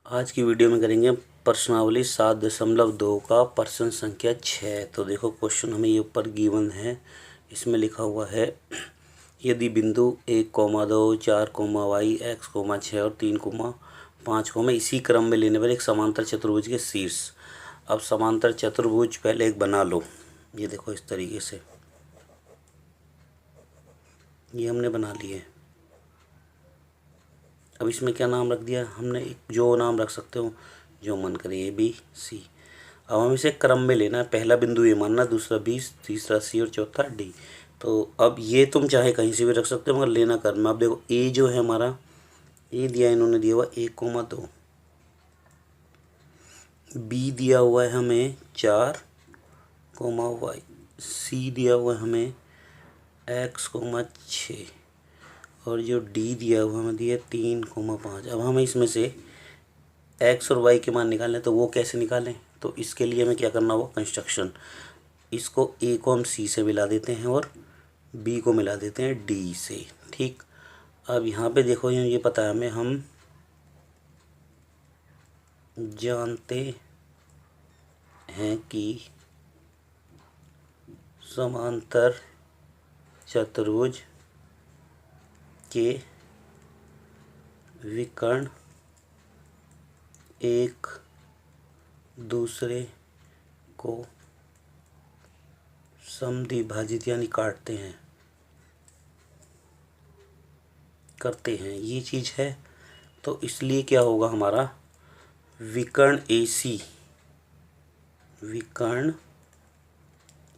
आज की वीडियो में करेंगे प्रश्नावली 7.2 का प्रश्न संख्या 6। तो देखो क्वेश्चन हमें ये ऊपर गिवन है, इसमें लिखा हुआ है यदि बिंदु 1,2 4,y x,6 और 3,5 इसी क्रम में लेने पर एक समांतर चतुर्भुज के शीर्ष। अब समांतर चतुर्भुज पहले एक बना लो। ये देखो इस तरीके से ये हमने बना लिए। अब इसमें क्या नाम रख दिया हमने, जो नाम रख सकते हो जो मन करे, ए बी सी। अब हम इसे क्रम में लेना है, पहला बिंदु ए मानना, दूसरा बी, तीसरा सी और चौथा डी। तो अब ये तुम चाहे कहीं से भी रख सकते हो मगर लेना क्रम में। अब देखो ए जो है हमारा, ए दिया इन्होंने दिया हुआ 1,2, बी दिया हुआ है हमें 4,y, सी दिया हुआ है हमें x,6 और जो डी दिया हुआ हमें दिया 3,5। अब हमें इसमें से x और y के मान निकालने, तो वो कैसे निकालें? तो इसके लिए हमें क्या करना होगा, कंस्ट्रक्शन। इसको a को हम c से मिला देते हैं और b को मिला देते हैं d से। ठीक, अब यहाँ पे देखो ये पता है हमें, हम जानते हैं कि समांतर चतुर्भुज के विकर्ण एक दूसरे को समद्विभाजित यानी काटते हैं, करते हैं, ये चीज़ है। तो इसलिए क्या होगा हमारा विकर्ण AC, विकर्ण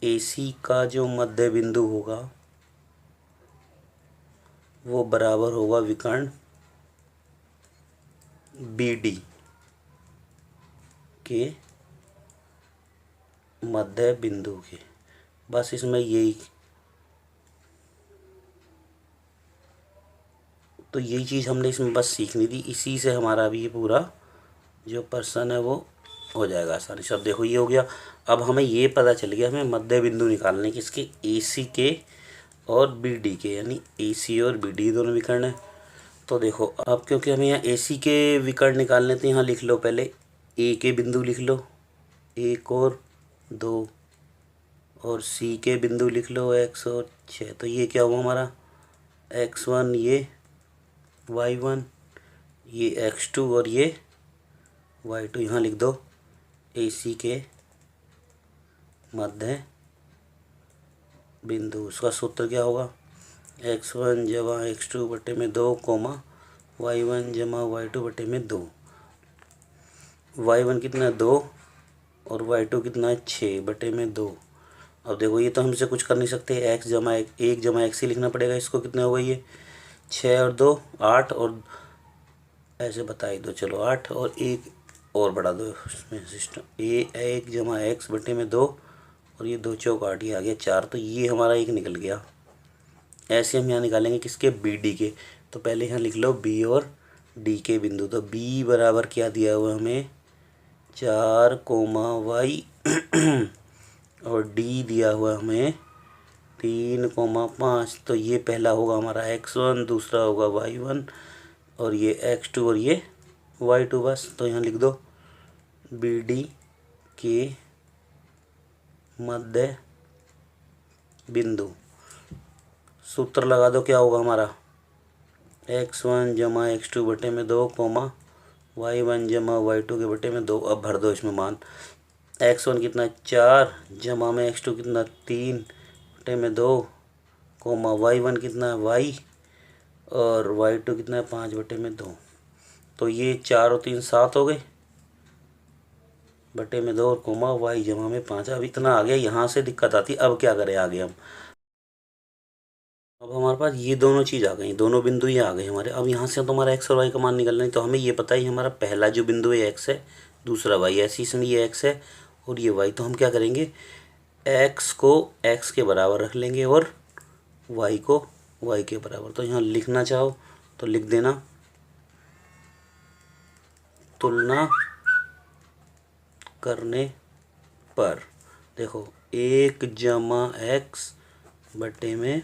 AC का जो मध्य बिंदु होगा वो बराबर होगा विकर्ण BD के मध्य बिंदु के। बस इसमें यही, तो यही चीज़ हमने इसमें बस सीखनी थी। इसी से हमारा अभी ये पूरा जो प्रश्न है वो हो जाएगा आसानी से। अब देखो ये हो गया। अब हमें ये पता चल गया हमें मध्य बिंदु निकालने किसके, AC के और BD के, यानी AC और BD दोनों विकर्ण है। तो देखो अब क्योंकि हमें यहाँ AC के विकर्ण निकालने, तो यहाँ लिख लो पहले A के बिंदु लिख लो 1 और 2, और C के बिंदु लिख लो x और 6। तो ये क्या हुआ हमारा x1, ये y1, ये x2 और ये y2। यहाँ लिख दो AC के मध्य बिंदु। उसका सूत्र क्या होगा, x1 जमा x2 बटे में 2, y1 जमा y2 बटे में 2। y1 कितना 2 और y2 कितना 6 बटे में 2। अब देखो ये तो हमसे कुछ कर नहीं सकते, x जमा 1 जमा x ही लिखना पड़ेगा। इसको कितना होगा, ये 6 और 2 8, और ऐसे बता ही दो, चलो 8 और 1 और बढ़ा दो इसमें सिस्टम। 1 जमा x बटे में 2 और ये 2 चौक 8, ये आ गया 4। तो ये हमारा एक निकल गया। ऐसे हम यहाँ निकालेंगे किसके, BD के। तो पहले यहाँ लिख लो B और D के बिंदु। तो B बराबर क्या दिया हुआ हमें 4,y और D दिया हुआ हमें 3,5। तो ये पहला होगा हमारा x1, दूसरा होगा y1 और ये x2 और ये y2 बस। तो यहाँ लिख दो BD के मध्य बिंदु। सूत्र लगा दो, क्या होगा हमारा x1 जमा x2 बटे में 2, y1 जमा y2 के बटे में 2। अब भर दो इसमें मान, x1 कितना 4 जमा में x2 कितना 3 बटे में 2, y1 कितना y और y2 कितना 5 बटे में 2। तो ये 4 और 3 7 हो गए बटे में 2 और y जमा में 5। अब इतना आ गया। यहाँ से दिक्कत आती, अब क्या करें आगे हम। अब हमारे पास ये दोनों चीज़ आ गई, दोनों बिंदु ये आ गए हमारे। अब यहाँ से तो हमारा x और y का मान निकलना है। तो हमें ये पता है हमारा पहला जो बिंदु है x है, दूसरा y है, ऐसे इसमें ये x है और ये y। तो हम क्या करेंगे, x को x के बराबर रख लेंगे और y को y के बराबर। तो यहाँ लिखना चाहो तो लिख देना, तुलना करने पर देखो 1 जमा x बटे में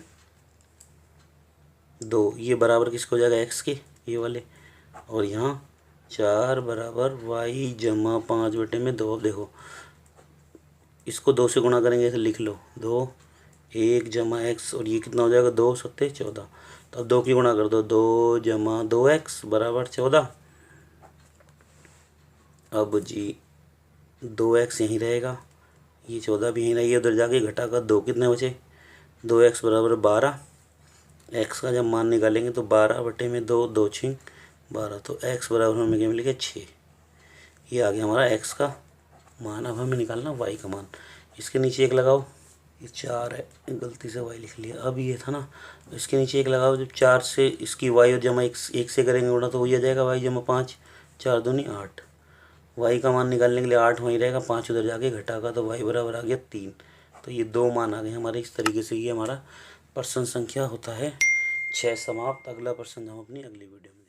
2, ये बराबर किसको हो जाएगा, x के, ये वाले। और यहाँ 4 बराबर वाई जमा 5/2। अब देखो इसको 2 से गुणा करेंगे, ऐसे लिख लो 2 1 जमा x, और ये कितना हो जाएगा 2 सत्ते 14। तो अब 2 की गुणा कर दो, 2 जमा 2x बराबर 14। अब जी 2x यहीं रहेगा, ये 14 भी यहीं रहेगी, उधर जाके घटा कर 2 कितने बचे 2x बराबर 12। x का जब मान निकालेंगे तो 12/2, 2 6 12, तो x बराबर हमें क्या मिलेगा 6। ये आ गया हमारा x का मान। अब हमें निकालना y का मान। इसके नीचे एक लगाओ, ये 4 है, गलती से y लिख लिया। अब ये था ना, इसके नीचे एक लगाओ, जब 4 से इसकी y और जमा 1 से करेंगे गुणा तो वही आ जाएगा y जमा 5, 4 दूनी 8। y का मान निकालने के लिए 8 वहीं रहेगा, 5 उधर जाके घटा का, तो y बराबर आ गया 3। तो ये 2 मान आ गए हमारे। इस तरीके से ये हमारा प्रश्न संख्या होता है 6 समाप्त। अगला प्रश्न हम अपनी अगली वीडियो में